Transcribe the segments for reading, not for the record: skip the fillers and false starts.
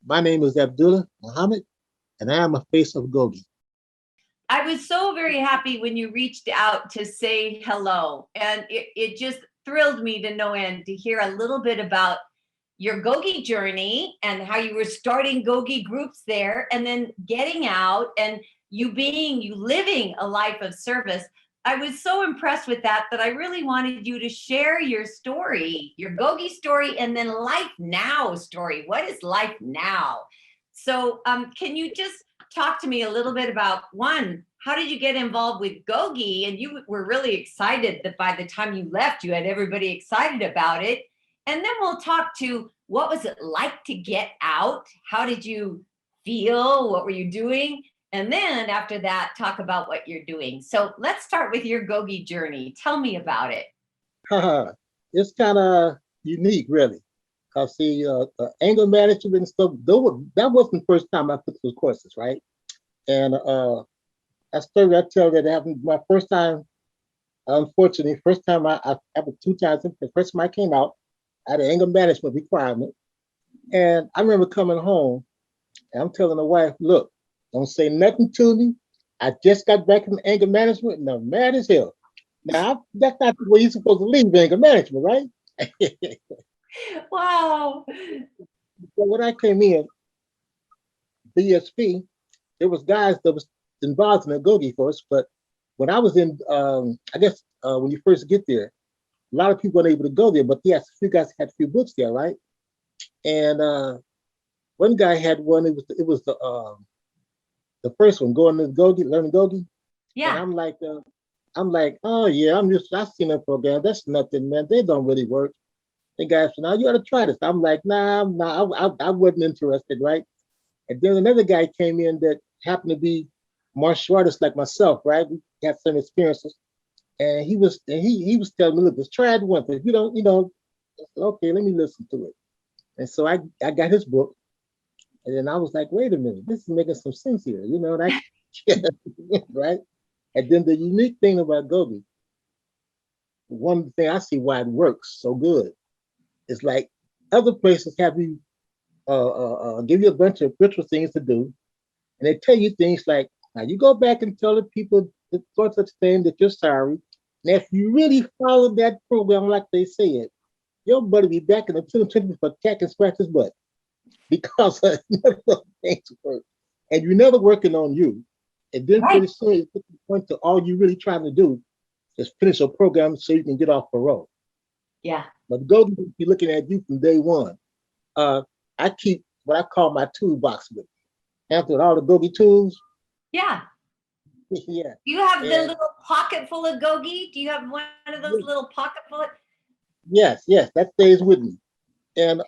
My name is Abdullah Muhammad, and I am a face of Gogi. I was so very happy when you reached out to say hello. And it just thrilled me to no end to hear a little bit about your Gogi journey and how you were starting Gogi groups there and then getting out and you living a life of service. I was so impressed with that I really wanted you to share your story, your Gogi story, and then life now story. What is life now? So, can you just talk to me a little bit about one, how did you get involved with Gogi? And you were really excited that by the time you left, you had everybody excited about it. And then we'll talk to what was it like to get out? How did you feel? What were you doing? And then after that, talk about what you're doing. So let's start with your Gogi journey. Tell me about it. It's kind of unique, really. Cause see, anger management and stuff. That wasn't the first time I took those courses, right? And I started. I tell that it happened my first time. Unfortunately, first time I happened two times. The first time I came out, I had an anger management requirement, and I remember coming home and I'm telling the wife, "Look, don't say nothing to me. I just got back from anger management, and I'm mad as hell." Now that's not the way you're supposed to leave anger management, right? Wow. So when I came in, BSP, there was guys that was involved in the Gogi course, but when I was in, I guess when you first get there, a lot of people weren't able to go there, but yes, a few guys had a few books there, right? And one guy had one. It was the first one, going to Gogi, learning Gogi, and Yeah. I'm like, oh yeah, I've seen that program. That's nothing, man. They don't really work. The guy said, now you ought to try this. I'm like, nah, I wasn't interested, right? And then another guy came in that happened to be martial artist like myself, right? We had some experiences, and he was telling me, look, let's try it once. If you don't, I said, okay, let me listen to it. And so I got his book, and then I was like, wait a minute, this is making some sense here, that right? And then the unique thing about Gogi, one thing I see why it works so good is like other places have you give you a bunch of ritual things to do, and they tell you things like, now you go back and tell the people that sort such thing that you're sorry. And if you really follow that program like they said, your buddy be back in the 2020 for attack and scratch his butt because none of those things work. And you're never working on you. And then Right. pretty soon you get to the point to all you really trying to do is finish a program so you can get off parole. Yeah. But go be looking at you from day one. Uh, I keep what I call my toolbox with me. After all the Gogi tools, Yeah. yeah. Do you have the And little pocket full of Gogi? Do you have one of those little pocket full of? yes, that stays with me. And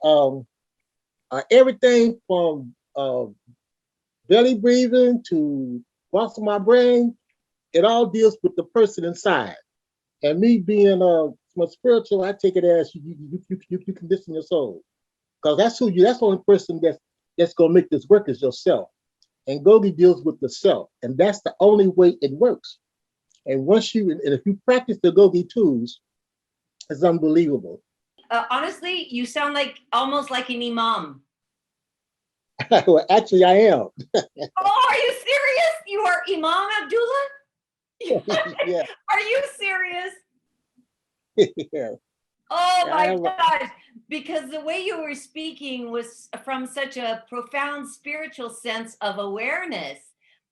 everything from belly breathing to boss of my brain, it all deals with the person inside. And me being much spiritual, I take it as you condition your soul. Because that's the only person that's gonna make this work is yourself. And Gogi deals with the self, and that's the only way it works. And if you practice the Gogi tools, it's unbelievable. Honestly, you sound like almost like an imam. Well, actually, I am. Oh, are you serious? You are Imam Abdullah? Yeah, Are you serious? yeah. Oh I my am. gosh. Because the way you were speaking was from such a profound spiritual sense of awareness.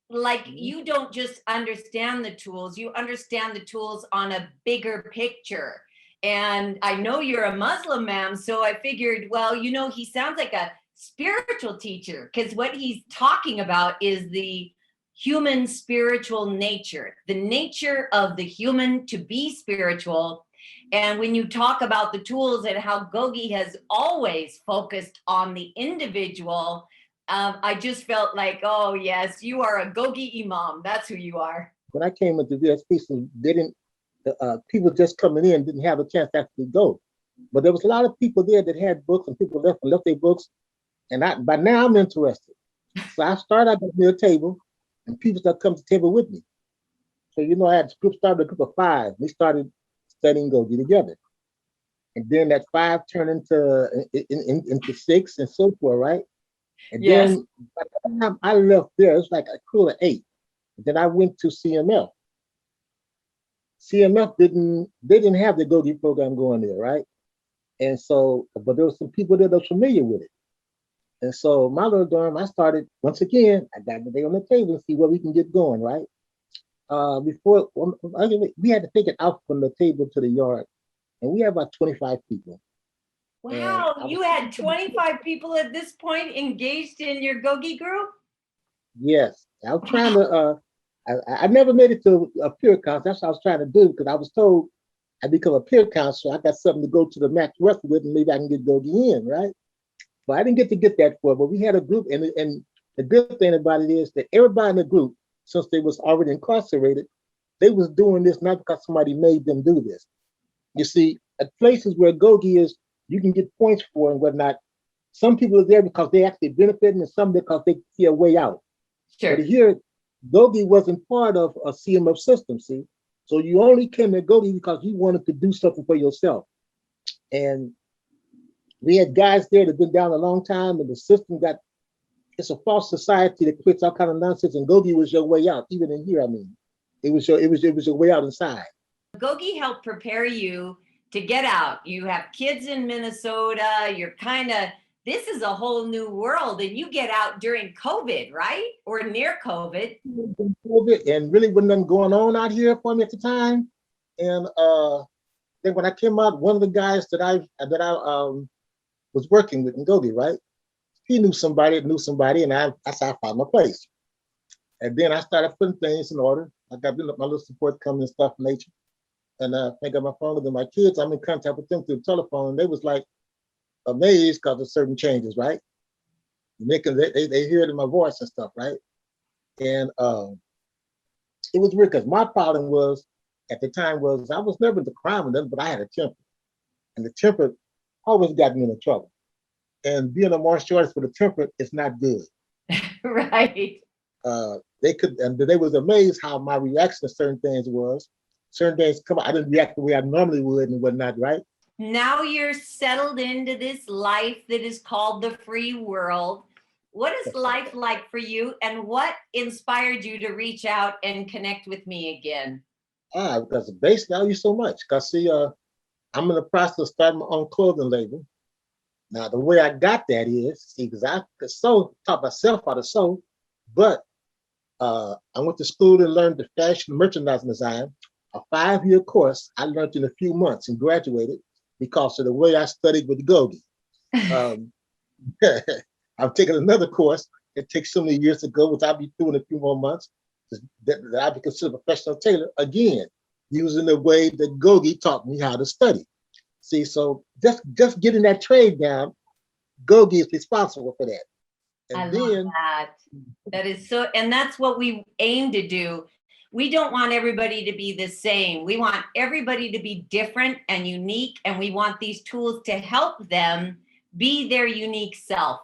Like you don't just understand the tools, you understand the tools on a bigger picture. And I know you're a Muslim, ma'am. So I figured, well, he sounds like a spiritual teacher because what he's talking about is the human spiritual nature, the nature of the human to be spiritual. And when you talk about the tools and how Gogi has always focused on the individual, I just felt like, oh, yes, you are a Gogi Imam. That's who you are. When I came into VSP, so they didn't. People just coming in didn't have a chance to actually go, but there was a lot of people there that had books, and people left their books. And by now I'm interested. So I started at near a table, and people started coming to the table with me. So I had started a group of five. We started studying Gogi together, and then that five turned into six and so forth, right? And Yes. then by the time I left there, it's like a crew of 8. Then I went to CMF. CMF didn't they didn't have the GOGI program going there, right? And so, but there were some people that are familiar with it. And so my little dorm, I started once again. I got the day on the table and see where we can get going, right? Before we had to take it out from the table to the yard, and we had about 25 people. And Wow, I was you had 25 people at this point engaged in your Gogi group? yes, I was trying to. I never made it to a peer council. That's what I was trying to do because I was told I become a peer council. I got something to go to the Mac West with, and maybe I can get Gogi in, right? But I didn't get that far. But we had a group, and the good thing about it is that everybody in the group, since they was already incarcerated, they was doing this not because somebody made them do this. You see, at places where Gogi is, you can get points for and whatnot. Some people are there because they actually benefiting, and some because they see a way out. But Sure. here, Gogi wasn't part of a CMF system. See, so you only came to Gogi because you wanted to do something for yourself. And we had guys there that been down a long time, and the system got it's a false society that quits all kind of nonsense. And Gogi was your way out, even in here. I mean, it was your way out inside. Gogi helped prepare you to get out. You have kids in Minnesota. You're kind of, this is a whole new world. And you get out during COVID, right? Or near COVID. COVID, and really wasn't nothing going on out here for me at the time. And then when I came out, one of the guys that I was working with in Gogi, right? He knew somebody, and that's how I found my place. And then I started putting things in order. I got my little support coming and stuff from nature. And I got my phone with my kids. I'm in contact with them through the telephone. And they was like amazed because of certain changes, right? They hear it in my voice and stuff, right? And it was weird because my problem was at the time was I was never into crime with them, but I had a temper. And the temper always got me into trouble. And being a martial artist with a temper is not good. Right. And they was amazed how my reaction to certain things was. Certain things come out, I didn't react the way I normally would and whatnot, right? Now you're settled into this life that is called the free world. What is life like for you? And what inspired you to reach out and connect with me again? Because basically I owe you so much. Because see, I'm in the process of starting my own clothing label. Now the way I got that is, see, because I could taught myself how to sew, but I went to school and learned the fashion merchandising design, a 5-year course I learned in a few months and graduated because of the way I studied with Gogi. Um, I've taken another course. It takes so many years to go, which I'll be through in a few more months. That I'll be considered a professional tailor again, using the way that Gogi taught me how to study. See, so just getting that trade down, Gogi is responsible for that. I And love then that. That is so, and that's what we aim to do. We don't want everybody to be the same. We want everybody to be different and unique, and we want these tools to help them be their unique self.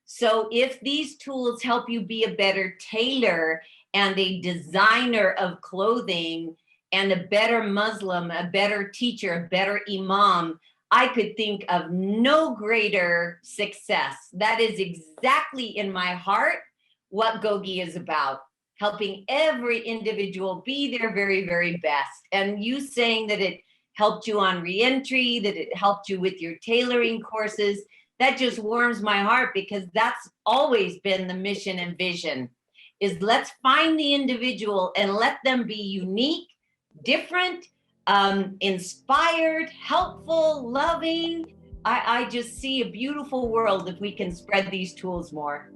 So if these tools help you be a better tailor and a designer of clothing and a better Muslim, a better teacher, a better imam, I could think of no greater success. That is exactly in my heart what Gogi is about, helping every individual be their very, very best. And you saying that it helped you on reentry, that it helped you with your tailoring courses, that just warms my heart because that's always been the mission and vision is let's find the individual and let them be unique, different, inspired, helpful, loving. I just see a beautiful world if we can spread these tools more.